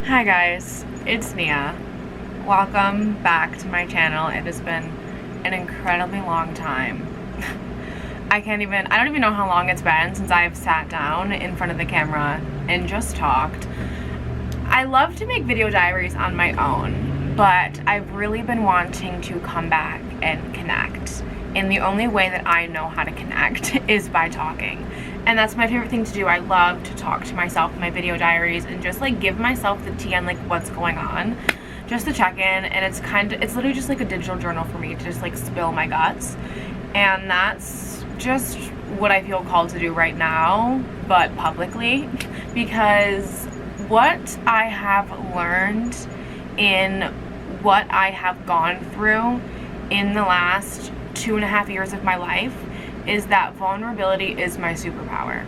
Hi guys, it's Nia. Welcome back to my channel. It has been an incredibly long time. I don't even know how long it's been since I've sat down in front of the camera and just talked. I love to make video diaries on my own, but I've really been wanting to come back and connect. And the only way that I know how to connect is by talking. And that's my favorite thing to do. I love to talk to myself in my video diaries and just like give myself the tea on like what's going on, just to check in. And it's literally just like a digital journal for me to just like spill my guts. And that's just what I feel called to do right now, but publicly, because what I have learned in what I have gone through in the last 2.5 years of my life is that vulnerability is my superpower.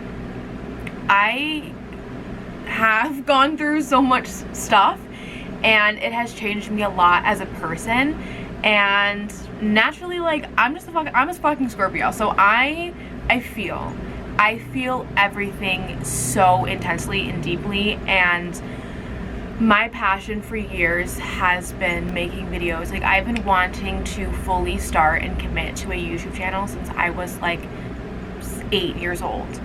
I have gone through so much stuff and it has changed me a lot as a person, and naturally, like, I'm a fucking Scorpio, so I feel everything so intensely and deeply, and my passion for years has been making videos. Like, I've been wanting to fully start and commit to a YouTube channel since I was like 8 years old.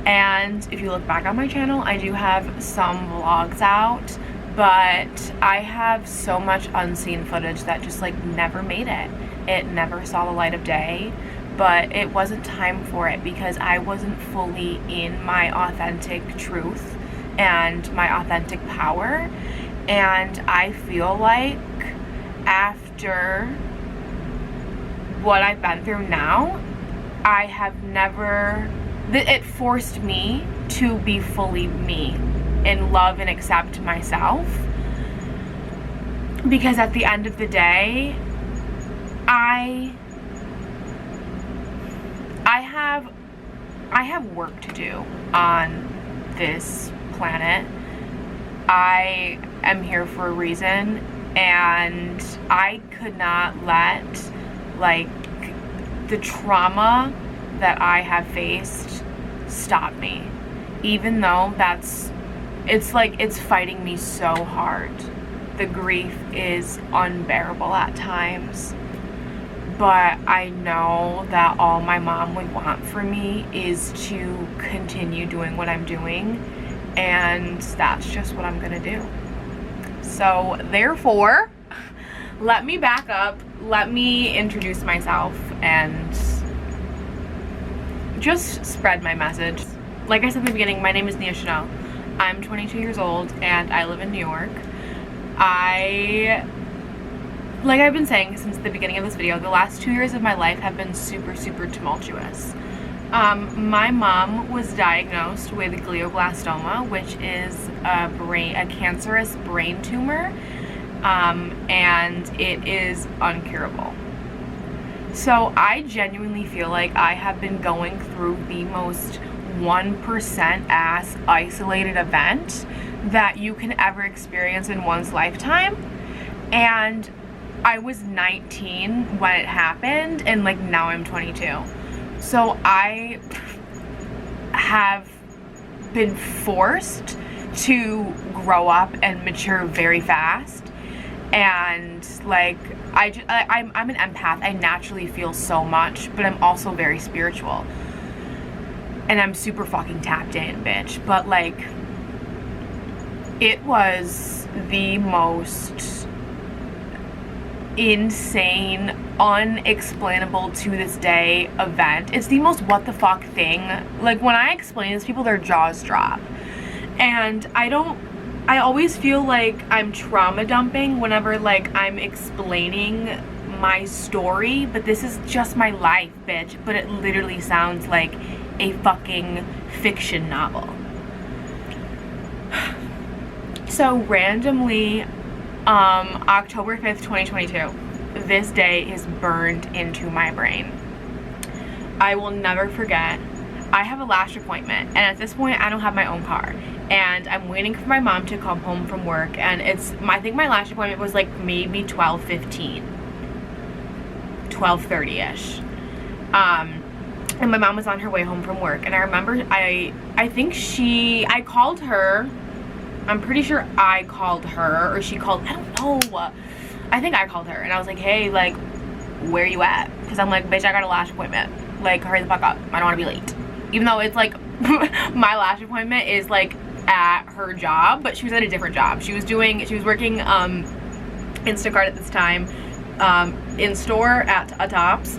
And if you look back on my channel, I do have some vlogs out, but I have so much unseen footage that just like never made it. It never saw the light of day, but it wasn't time for it because I wasn't fully in my authentic truth and my authentic power. And I feel like after what I've been through now, it forced me to be fully me and love and accept myself, because at the end of the day, I have work to do on this planet. I am here for a reason, and I could not let like the trauma that I have faced stop me, even though it's fighting me so hard. The grief is unbearable at times, but I know that all my mom would want for me is to continue doing what I'm doing, and that's just what I'm gonna do. So therefore, let me back up, let me introduce myself and just spread my message. Like I said in the beginning, my name is Nia Chanel. I'm 22 years old and I live in New York. Like I've been saying since the beginning of this video, the last 2 years of my life have been super, super tumultuous. My mom was diagnosed with glioblastoma, which is a cancerous brain tumor, and it is uncurable. So I genuinely feel like I have been going through the most 1% ass isolated event that you can ever experience in one's lifetime. And I was 19 when it happened, and like now I'm 22. So I have been forced to grow up and mature very fast. And like I'm an empath. I naturally feel so much, but I'm also very spiritual. And I'm super fucking tapped in, bitch. But like, it was the most insane, unexplainable to this day event. It's the most what the fuck thing. Like, when I explain this, people, their jaws drop. And I always feel like I'm trauma dumping whenever like I'm explaining my story, but this is just my life, bitch. But it literally sounds like a fucking fiction novel. So randomly, October 5th, 2022, this day is burned into my brain. I will never forget. I have a lash appointment, and at this point I don't have my own car, and I'm waiting for my mom to come home from work, and I think my lash appointment was like maybe 12:15, 12:30ish. And my mom was on her way home from work, and I remember I called her I'm pretty sure I called her, or she called, I don't know. I think I called her, and I was like, hey, like, where you at? Because I'm like, bitch, I got a lash appointment. Like, hurry the fuck up. I don't want to be late. Even though it's like, my lash appointment is like at her job, but she was at a different job. She was working Instacart at this time, in store at a Tops,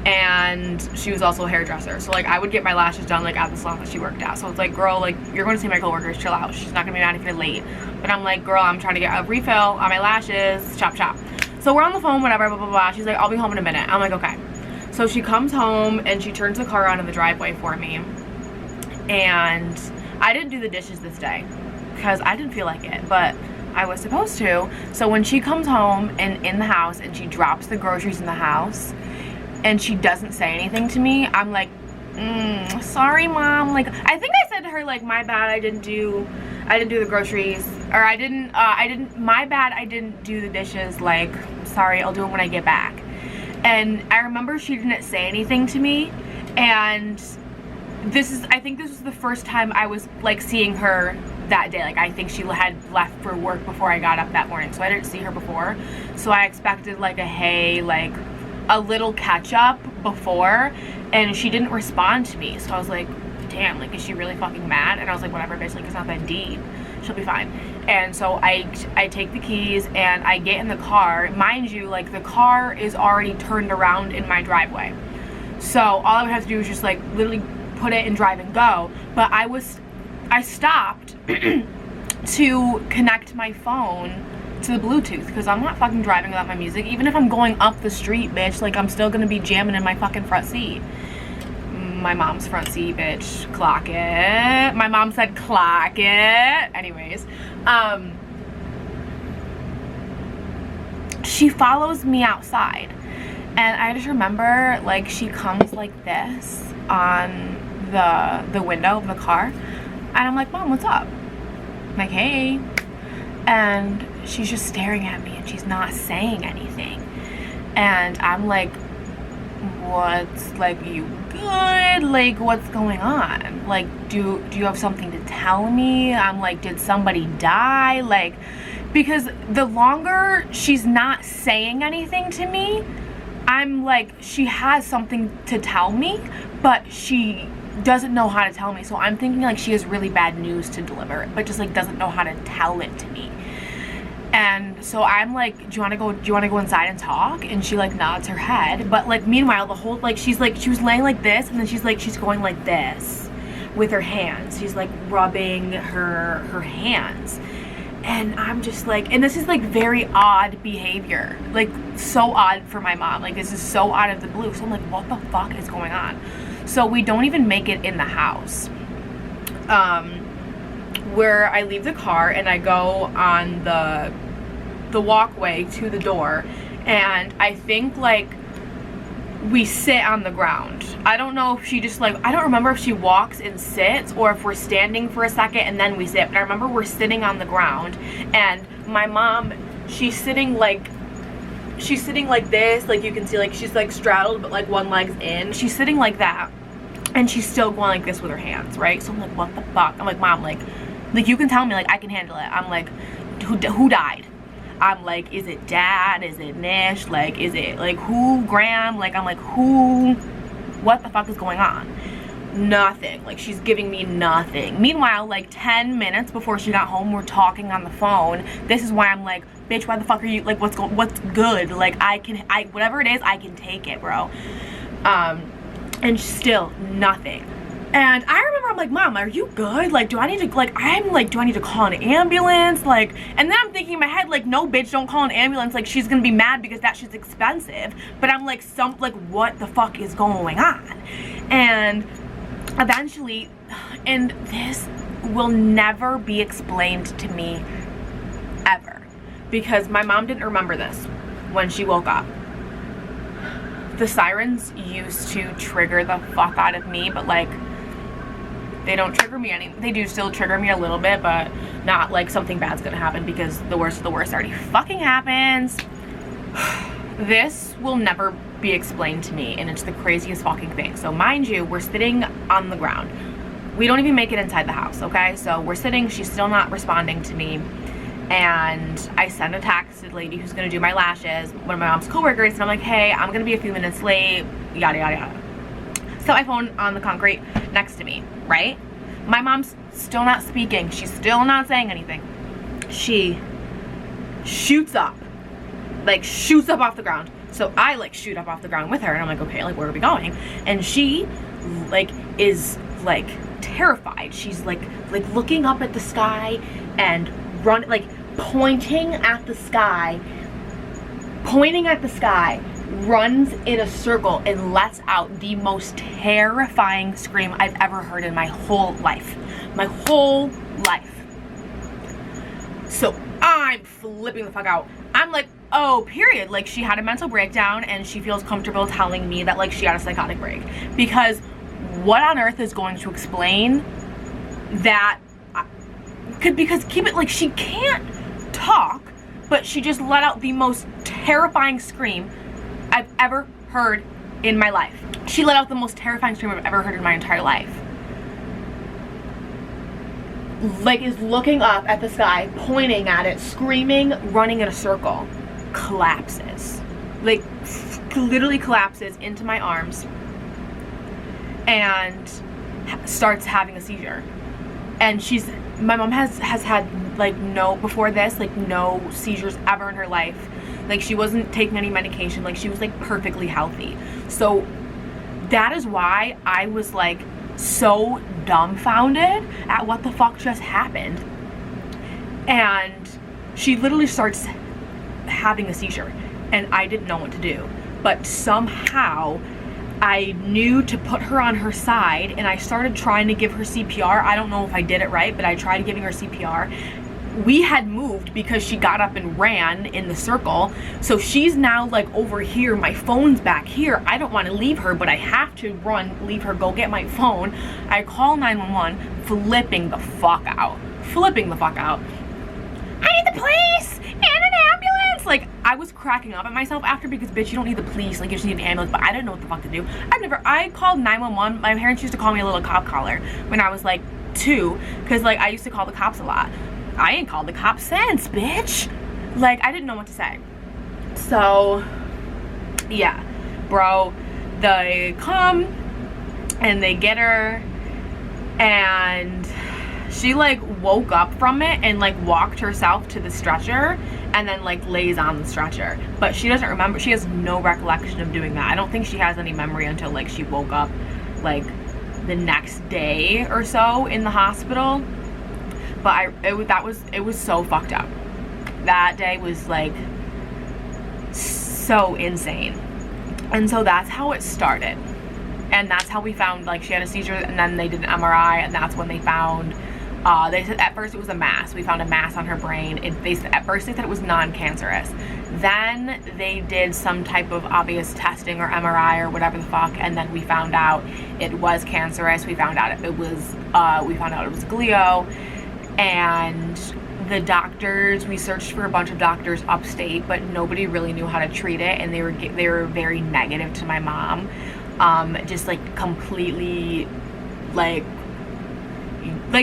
and she was also a hairdresser. So like I would get my lashes done like at the salon that she worked at. So it's like, girl, like you're going to see my coworkers, chill out. She's not gonna be mad if you're late. But I'm like, girl, I'm trying to get a refill on my lashes, chop chop. So we're on the phone, whatever, blah blah blah. She's like, I'll be home in a minute. I'm like, okay. So she comes home and she turns the car on in the driveway for me. And I didn't do the dishes this day because I didn't feel like it, but I was supposed to. So when she comes home and in the house and she drops the groceries in the house and she doesn't say anything to me, I'm like, sorry mom. Like I think I said to her like, my bad, I didn't do the groceries, or my bad, I didn't do the dishes, like sorry, I'll do them when I get back. And I remember she didn't say anything to me, and I think this was the first time I was like seeing her that day. Like I think she had left for work before I got up that morning, so I didn't see her before. So I expected like a hey, like a little catch up before, and she didn't respond to me. So I was like, damn, like is she really fucking mad? And I was like, whatever bitch, like it's not that deep, she'll be fine. And so I take the keys and I get in the car. Mind you, like the car is already turned around in my driveway, so all I would have to do is just like literally put it in drive and go. But I stopped to connect my phone to the Bluetooth because I'm not fucking driving without my music. Even if I'm going up the street, bitch, like I'm still gonna be jamming in my fucking front seat. My mom's front seat, bitch. Clock it. My mom said clock it. Anyways, she follows me outside, and I just remember like she comes like this on the window of the car, and I'm like, Mom, what's up? I'm like, hey. And she's just staring at me and she's not saying anything, and I'm like, what's, like, you good? Like, what's going on? Like, do you have something to tell me? I'm like, did somebody die? Like, because the longer she's not saying anything to me, I'm like, she has something to tell me, but she doesn't know how to tell me. So I'm thinking like she has really bad news to deliver, but just like doesn't know how to tell it to me. And so I'm like, do you want to go inside and talk? And she like nods her head, but like meanwhile the whole, like, she was laying like this, and then she's going like this with her hands. She's like rubbing her hands, and I'm just like, and this is like very odd behavior, like so odd for my mom. Like this is so out of the blue. So I'm like, what the fuck is going on? So we don't even make it in the house. Where I leave the car and I go on the walkway to the door, and I think like we sit on the ground. I don't know if she just like, I don't remember if she walks and sits or if we're standing for a second and then we sit, but I remember we're sitting on the ground, and my mom, she's sitting like this, like you can see like she's like straddled but like one leg's in. She's sitting like that and she's still going like this with her hands, right? So I'm like, what the fuck? I'm like, Mom, like you can tell me, like I can handle it. I'm like, who died? I'm like, is it Dad? Is it Nish? Like, is it like who? Graham? Like, I'm like, who? What the fuck is going on? Nothing. Like, she's giving me nothing. Meanwhile, like 10 minutes before she got home, we're talking on the phone. This is why I'm like, bitch, why the fuck are you, like, what's good? Like, whatever it is, I can take it, bro. And still nothing. And I remember I'm like, Mom, are you good? Like, do I need to call an ambulance? Like, and then I'm thinking in my head, like, no, bitch, don't call an ambulance. Like, she's gonna be mad because that shit's expensive. But I'm like, what the fuck is going on? And eventually, and this will never be explained to me ever, because my mom didn't remember this when she woke up. The sirens used to trigger the fuck out of me, but like, they don't trigger me any. They do still trigger me a little bit, but not like something bad's gonna happen, because the worst of the worst already fucking happens. This will never be explained to me, and it's the craziest fucking thing. So mind you, we're sitting on the ground. We don't even make it inside the house, okay? So we're sitting, she's still not responding to me. And I send a text to the lady who's gonna do my lashes, one of my mom's coworkers, and I'm like, hey, I'm gonna be a few minutes late, yada, yada, yada. Set my phone on the concrete next to me, right? My mom's still not speaking. She's still not saying anything. She shoots up, like shoots up off the ground. So I like shoot up off the ground with her, and I'm like, okay, like where are we going? And she like is like terrified. She's like looking up at the sky and pointing at the sky, runs in a circle and lets out the most terrifying scream I've ever heard in my whole life. My whole life. So I'm flipping the fuck out. I'm like, oh, period. Like, she had a mental breakdown and she feels comfortable telling me that like she had a psychotic break. Because what on earth is going to explain that? Because keep it, like, she can't talk, but she just let out the most terrifying scream I've ever heard in my life. She let out the most terrifying scream I've ever heard in my entire life. Like, is looking up at the sky, pointing at it, screaming, running in a circle. Collapses. Like, literally collapses into my arms and starts having a seizure. And my mom has had like before this, like no seizures ever in her life. Like, she wasn't taking any medication. Like, she was like perfectly healthy. So that is why I was like so dumbfounded at what the fuck just happened. And she literally starts having a seizure and I didn't know what to do. But somehow I knew to put her on her side, and I started trying to give her CPR. I don't know if I did it right, but I tried giving her CPR. We had moved because she got up and ran in the circle. So she's now like over here. My phone's back here. I don't want to leave her, but I have to leave her, go get my phone. I call 911, flipping the fuck out. Flipping the fuck out. I need the police and an ambulance. Like, I was cracking up at myself after, because bitch, you don't need the police, like you just need an ambulance. But I didn't know what the fuck to do. I called 911. My parents used to call me a little cop caller when I was like 2, because like I used to call the cops a lot. I ain't called the cops since, bitch. Like, I didn't know what to say. So yeah, bro, they come and they get her, and she like woke up from it and like walked herself to the stretcher and then like lays on the stretcher. But she doesn't remember, she has no recollection of doing that. I don't think she has any memory until like she woke up like the next day or so in the hospital. But it was so fucked up. That day was like so insane. And so that's how it started. And that's how we found, like, she had a seizure, and then they did an MRI, and that's when they found, they said at first it was a mass. We found a mass on her brain. At first they said it was non-cancerous. Then they did some type of obvious testing or MRI or whatever the fuck, and then we found out it was cancerous. We found out it was glio. And the doctors, we searched for a bunch of doctors upstate, but nobody really knew how to treat it, and they were very negative to my mom. Just like completely like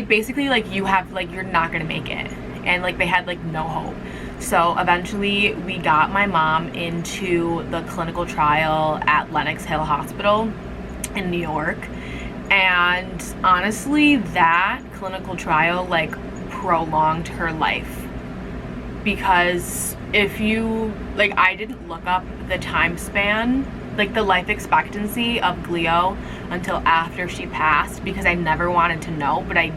basically like you're not gonna make it, and like they had like no hope. So eventually we got my mom into the clinical trial at Lenox Hill Hospital in New York. And honestly, that clinical trial like prolonged her life, because if you like, I didn't look up the time span, like the life expectancy of glio, until after she passed, because I never wanted to know, but I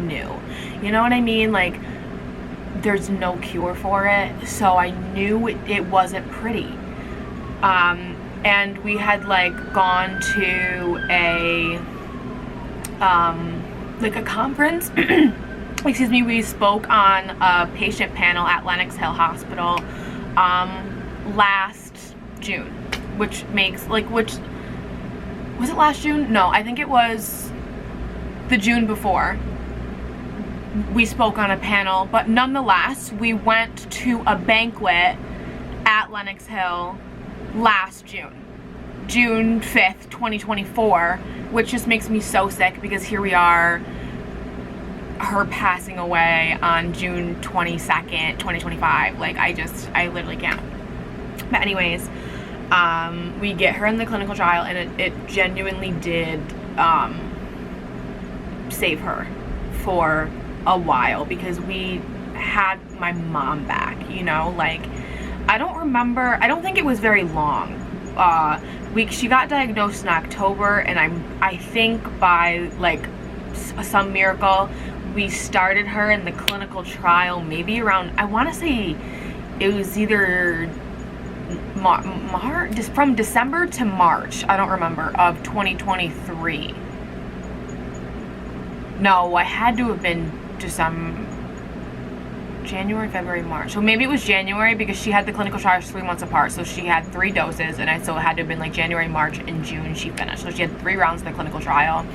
knew, you know what I mean? Like, there's no cure for it, so I knew it wasn't pretty. And we had like gone to a conference. Excuse me, we spoke on a patient panel at Lenox Hill Hospital last June, which was it last June? No, I think it was the June before. We spoke on a panel, but nonetheless, we went to a banquet at Lenox Hill last June. June 5th, 2024, which just makes me so sick because here we are, her passing away on June 22nd, 2025. Like, I literally can't. But anyways, we get her in the clinical trial, and it genuinely did save her for a while, because we had my mom back, you know. Like, I don't think it was very long. She got diagnosed in October, and I think by like some miracle we started her in the clinical trial maybe around, I want to say it was either March, just from December to March, I don't remember, of 2023. No, I had to have been January, February, March. So maybe it was January, because she had the clinical trials 3 months apart. So she had 3 doses, and so it had to have been like January, March, and June she finished. So she had 3 rounds of the clinical trial.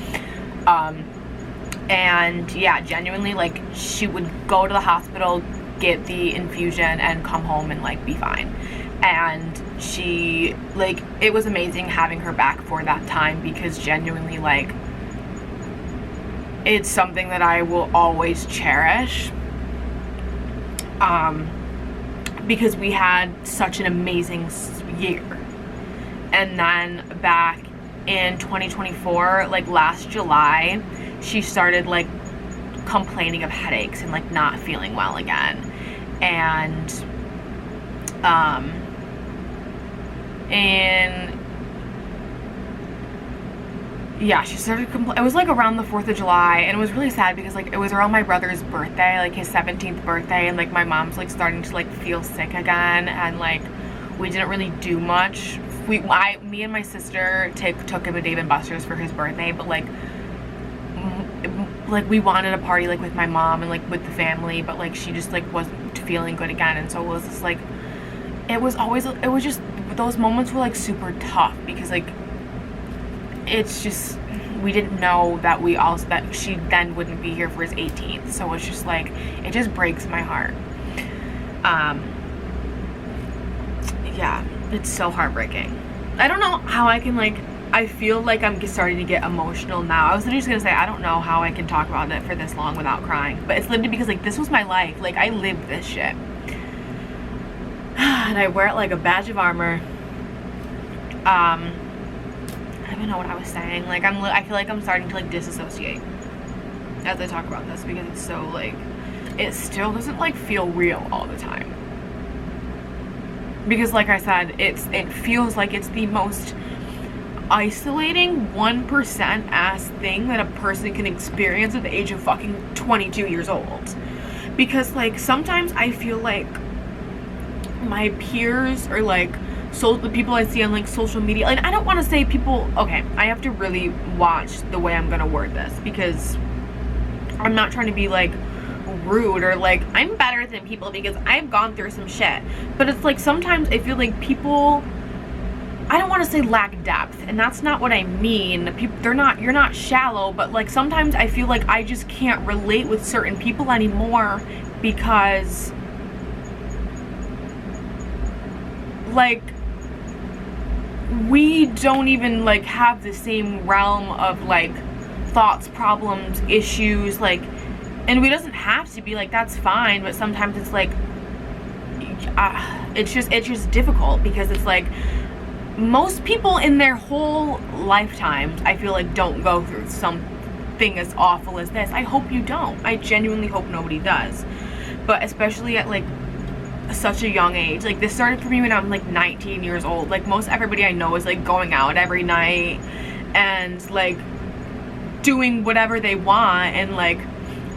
And yeah, genuinely, like, she would go to the hospital, get the infusion, and come home and like be fine. And she, like, it was amazing having her back for that time, because genuinely, like, it's something that I will always cherish, because we had such an amazing year. And then back in 2024, like last July, she started like complaining of headaches and like not feeling well again. And yeah, she started it was like around the 4th of July, and it was really sad because like it was around my brother's birthday, like his 17th birthday, and like my mom's like starting to like feel sick again, and like we didn't really do much. Me and my sister took him to Dave & Buster's for his birthday, but like we wanted a party like with my mom and like with the family, but like she just like wasn't feeling good again. And so it was just like, it was just, those moments were like super tough, because like it's just, we didn't know that that she then wouldn't be here for his 18th. So it's just like, it just breaks my heart. Yeah, it's so heartbreaking. I don't know how I can like, I feel like I'm starting to get emotional now. I was literally just gonna say, I don't know how I can talk about it for this long without crying, but it's literally because like this was my life. Like, I lived this shit, and I wear it like a badge of armor. I don't even know what I was saying. Like, I feel like I'm starting to like disassociate as I talk about this, because it's so like, it still doesn't like feel real all the time. Because like I said, it feels like it's the most isolating 1% ass thing that a person can experience at the age of fucking 22 years old. Because like sometimes I feel like my peers, or like the people I see on like social media, and I don't want to say people, okay, I have to really watch the way I'm gonna word this, because I'm not trying to be like rude or like I'm better than people, because I've gone through some shit. But it's like sometimes I feel like people, I don't want to say lack depth, and that's not what I mean. You're not shallow, but like sometimes I feel like I just can't relate with certain people anymore, because like we don't even like have the same realm of like thoughts, problems, issues, like, and we doesn't have to be like, that's fine, but sometimes it's like it's just difficult, because it's like most people in their whole lifetimes, I feel like, don't go through something as awful as this. I hope you don't. I genuinely hope nobody does. But especially at like such a young age. Like, this started for me when I'm like 19 years old. Like, most everybody I know is like going out every night and like doing whatever they want, and like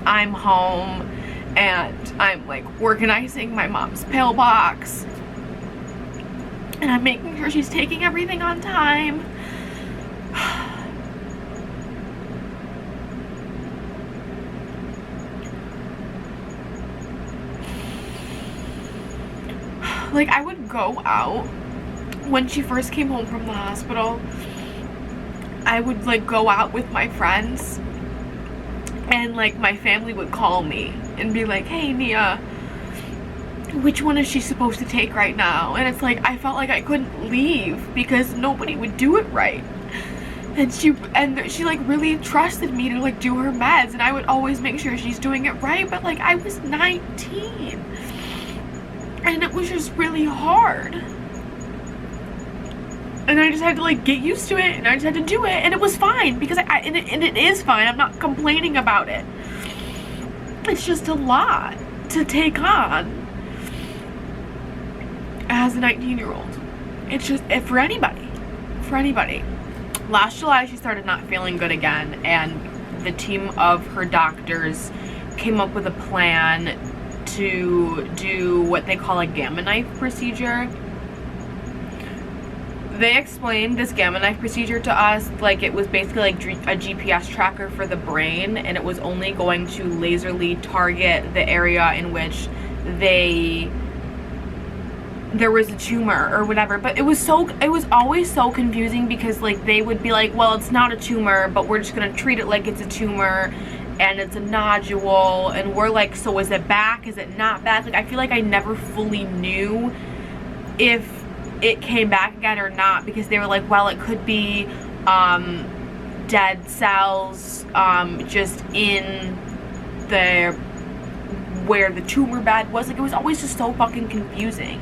I'm home and I'm like organizing my mom's pillbox, and I'm making sure she's taking everything on time. Like, I would go out when she first came home from the hospital. I would like go out with my friends, and like my family would call me and be like, hey Nia, which one is she supposed to take right now? And it's like, I felt like I couldn't leave because nobody would do it right. And she like really trusted me to like do her meds, and I would always make sure she's doing it right, but like I was 19 and it was just really hard. And I just had to like get used to it, and I just had to do it, and it was fine because and it is fine. I'm not complaining about it. It's just a lot to take on as a 19-year-old. It's just for anybody. Last July, she started not feeling good again, and the team of her doctors came up with a plan to do what they call a gamma knife procedure. They explained this gamma knife procedure to us like it was basically like a GPS tracker for the brain, and it was only going to laserly target the area in which there was a tumor or whatever. But it was always so confusing because like they would be like, well, it's not a tumor, but we're just gonna treat it like it's a tumor and it's a nodule, and we're like, so is it back, is it not back? Like I feel like I never fully knew if it came back again or not, because they were like, well, it could be dead cells just in the where the tumor bed was. Like it was always just so fucking confusing.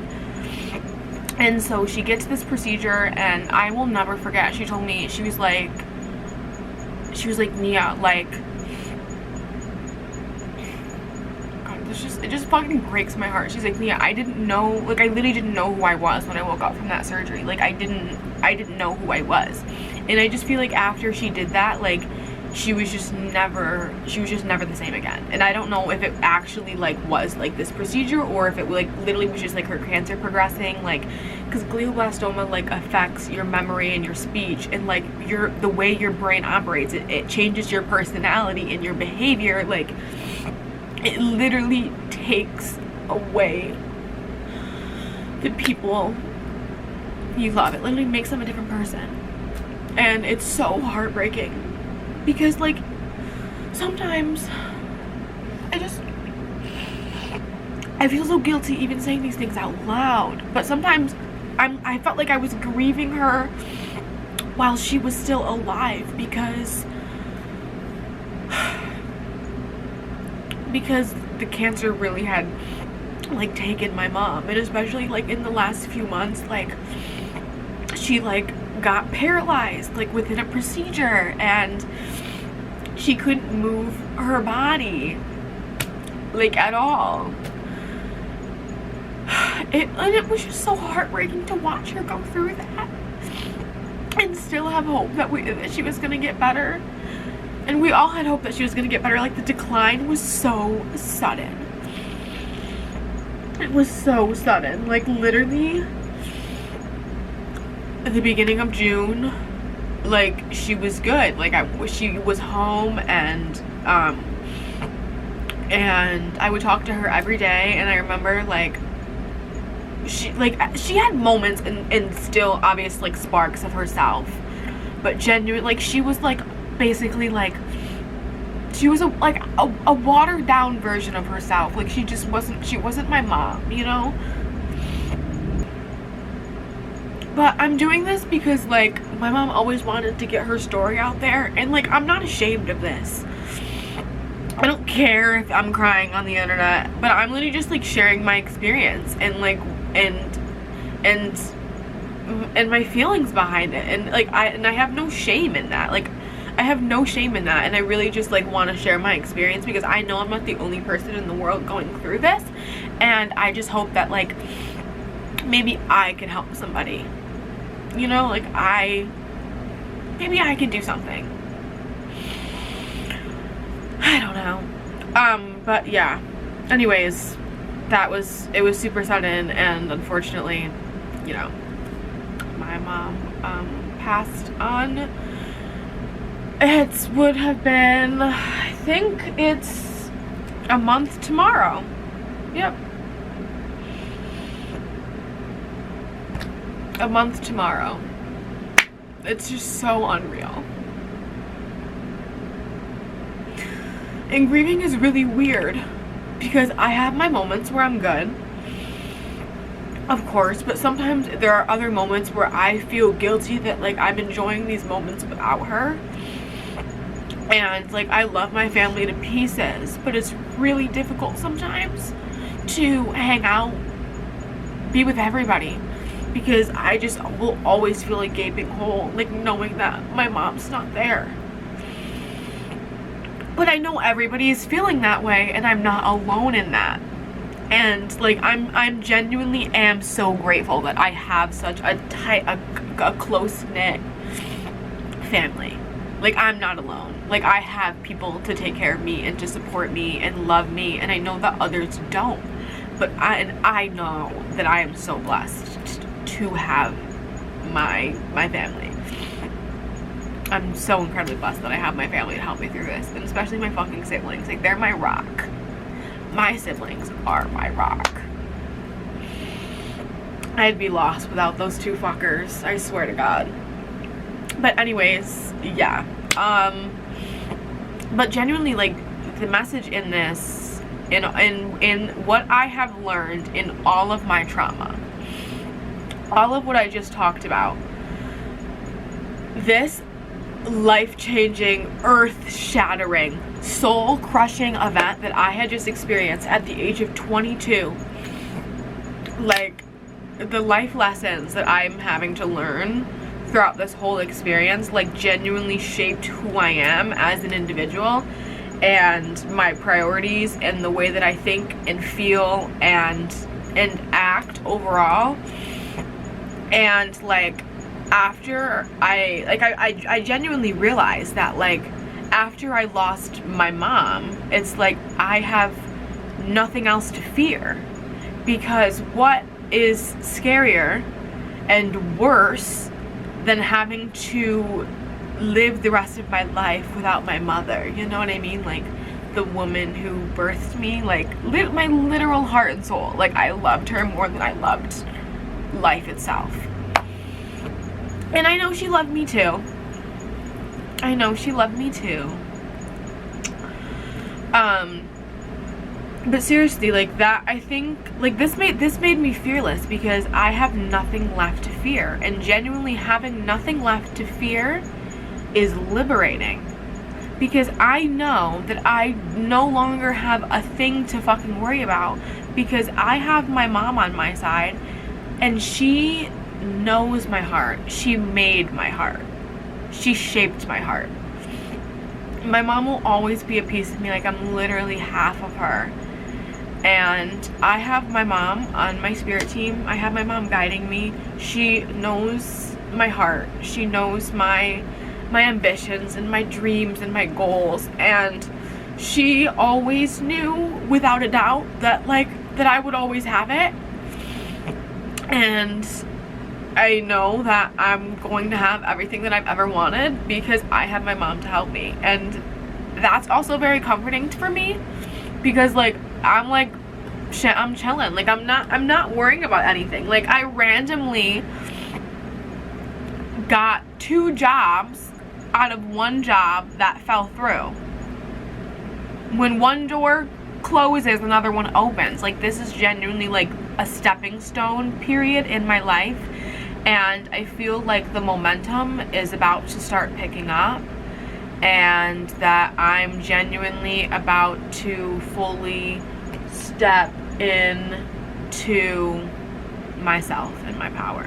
And so she gets this procedure, and I will never forget, she told me, she was like, Nia, like, it just fucking breaks my heart. She's like, Nia, I didn't know, like, I literally didn't know who I was when I woke up from that surgery. Like, I didn't know who I was. And I just feel like after she did that, like, she was just never the same again. And I don't know if it actually, like, was, like, this procedure, or if it, like, literally was just, like, her cancer progressing, like, because glioblastoma, like, affects your memory and your speech, and, like, the way your brain operates. It changes your personality and your behavior, like, it literally takes away the people you love. It literally makes them a different person. And it's so heartbreaking because, like, sometimes I feel so guilty even saying these things out loud, but sometimes I felt like I was grieving her while she was still alive because the cancer really had, like, taken my mom. And especially, like, in the last few months, like, she, like, got paralyzed, like, within a procedure, and she couldn't move her body, like, at all. And it was just so heartbreaking to watch her go through that and still have hope that she was gonna get better. And we all had hope that she was gonna get better. Like, the decline was so sudden. It was so sudden. Like, literally, at the beginning of June, like, she was good. Like, she was home, and I would talk to her every day, and I remember, like, she had moments and still obvious, like, sparks of herself, but genuine, like, she was, like, basically, like, she was a watered down version of herself. Like, she wasn't my mom, you know? But I'm doing this because, like, my mom always wanted to get her story out there, and, like, I'm not ashamed of this. I don't care if I'm crying on the internet, but I'm literally just, like, sharing my experience and, like, and my feelings behind it, and, like, I have no shame in that. Like, I have no shame in that, and I really just, like, want to share my experience because I know I'm not the only person in the world going through this, and I just hope that, like, maybe I can help somebody, you know? Like, maybe I can do something. I don't know. But yeah, anyways, it was super sudden, and unfortunately, you know, my mom passed on. It would have been, I think it's a month tomorrow. Yep. A month tomorrow. It's just so unreal. And grieving is really weird because I have my moments where I'm good, of course, but sometimes there are other moments where I feel guilty that like I'm enjoying these moments without her. And like I love my family to pieces, but it's really difficult sometimes to hang out, be with everybody, because I just will always feel a gaping hole, like knowing that my mom's not there. But I know everybody is feeling that way, and I'm not alone in that. And like I'm genuinely am so grateful that I have such a tight, a close-knit family. Like I'm not alone. Like I have people to take care of me and to support me and love me, and I know that others don't. But I know that I am so blessed to have my family. I'm so incredibly blessed that I have my family to help me through this, and especially my fucking siblings. Like they're my rock. My siblings are my rock. I'd be lost without those two fuckers, I swear to God. But anyways, yeah. But genuinely, like, the message in this, in what I have learned in all of my trauma, all of what I just talked about, this life-changing, earth-shattering, soul-crushing event that I had just experienced at the age of 22, like, the life lessons that I'm having to learn throughout this whole experience, like, genuinely shaped who I am as an individual and my priorities and the way that I think and feel and act overall. And like after I genuinely realized that, like, after I lost my mom, it's like I have nothing else to fear, because what is scarier and worse than having to live the rest of my life without my mother? You know what I mean? Like, the woman who birthed me, like, my literal heart and soul. Like, I loved her more than I loved life itself. And I know she loved me too. I know she loved me too. But seriously, like, that, I think, like, this made me fearless, because I have nothing left to fear. And genuinely having nothing left to fear is liberating, because I know that I no longer have a thing to fucking worry about, because I have my mom on my side, and she knows my heart. She made my heart. She shaped my heart. My mom will always be a piece of me. Like, I'm literally half of her. And I have my mom on my spirit team. I have my mom guiding me. She knows my heart. She knows my ambitions and my dreams and my goals. And she always knew, without a doubt, that, like, that I would always have it. And I know that I'm going to have everything that I've ever wanted, because I have my mom to help me. And that's also very comforting for me, because, like, I'm chilling. Like, I'm not worrying about anything. Like, I randomly got 2 jobs out of 1 job that fell through. When one door closes, another one opens. Like, this is genuinely like a stepping stone period in my life, and I feel like the momentum is about to start picking up, and that I'm genuinely about to fully step into myself and my power.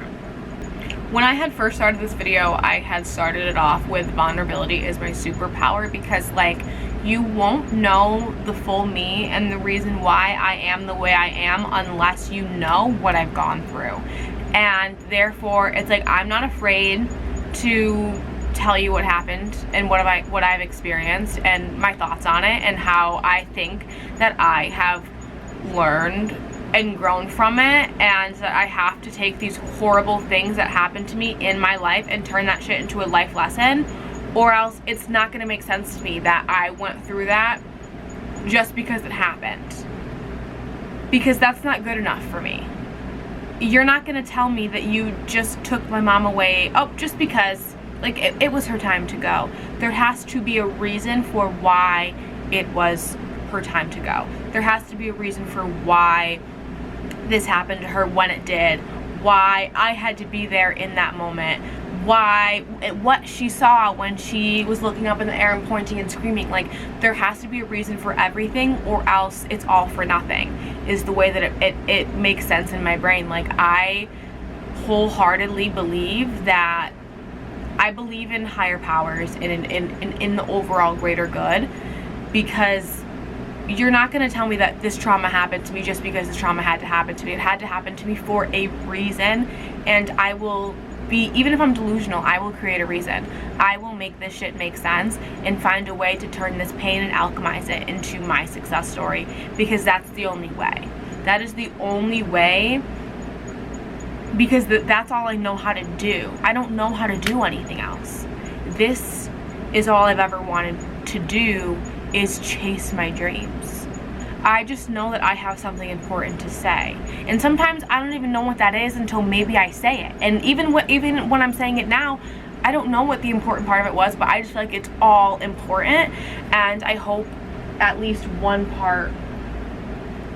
When I had first started this video, I had started it off with vulnerability is my superpower, because, like, you won't know the full me and the reason why I am the way I am unless you know what I've gone through. And therefore, it's like, I'm not afraid to tell you what happened and what I've experienced and my thoughts on it, and how I think that I have learned and grown from it, and that I have to take these horrible things that happened to me in my life and turn that shit into a life lesson, or else it's not gonna make sense to me that I went through that just because it happened, because that's not good enough for me. You're not gonna tell me that you just took my mom away, oh, just because, like, it was her time to go. There has to be a reason for why it was her time to go. There has to be a reason for why this happened to her when it did, why I had to be there in that moment, why, what she saw when she was looking up in the air and pointing and screaming. Like, there has to be a reason for everything, or else it's all for nothing, is the way that it makes sense in my brain. Like, I wholeheartedly believe that I believe in higher powers and in the overall greater good, because you're not going to tell me that this trauma happened to me just because this trauma had to happen to me. It had to happen to me for a reason, and I will be, even if I'm delusional, I will create a reason. I will make this shit make sense and find a way to turn this pain and alchemize it into my success story, because that's the only way. That is the only way, because that's all I know how to do. I don't know how to do anything else. This is all I've ever wanted to do, is chase my dreams. I just know that I have something important to say, and sometimes I don't even know what that is until maybe I say it. And even when I'm saying it now, I don't know what the important part of it was, but I just feel like it's all important, and I hope at least one part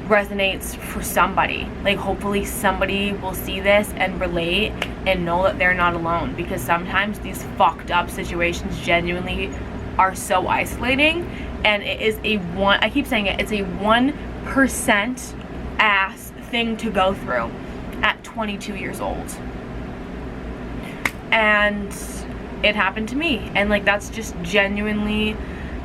resonates for somebody. Like, hopefully somebody will see this and relate and know that they're not alone, because sometimes these fucked up situations genuinely are so isolating, and it is I keep saying it, it's a 1% ass thing to go through at 22 years old. And it happened to me, and like, that's just genuinely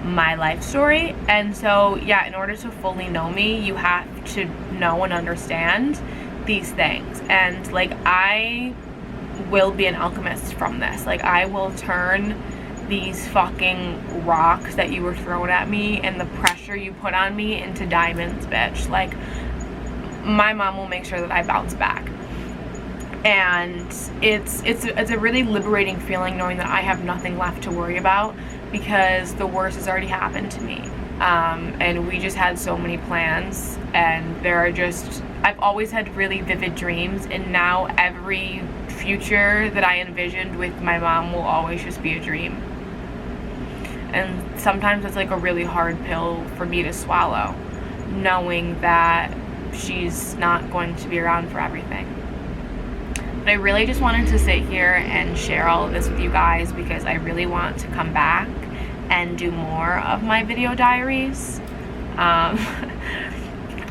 my life story. And so yeah, in order to fully know me, you have to know and understand these things. And like, I will be an alchemist from this. Like, I will turn these fucking rocks that you were throwing at me and the pressure you put on me into diamonds, bitch. Like, my mom will make sure that I bounce back. And it's a really liberating feeling knowing that I have nothing left to worry about, because the worst has already happened to me. And we just had so many plans, and there are just, I've always had really vivid dreams, and now every future that I envisioned with my mom will always just be a dream. And sometimes it's like a really hard pill for me to swallow, knowing that she's not going to be around for everything. But I really just wanted to sit here and share all of this with you guys, because I really want to come back and do more of my video diaries.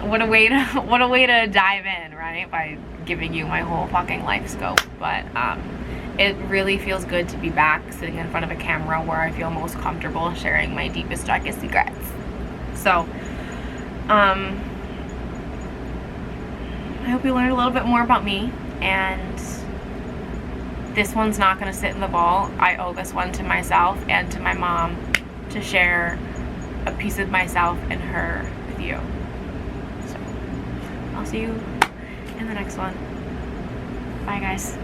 What a way to dive in, right? By giving you my whole fucking life scope. But it really feels good to be back sitting in front of a camera where I feel most comfortable sharing my deepest, darkest secrets. So I hope you learned a little bit more about me, and this one's not going to sit in the vault. I owe this one to myself and to my mom, to share a piece of myself and her with you. So I'll see you in the next one. Bye, guys.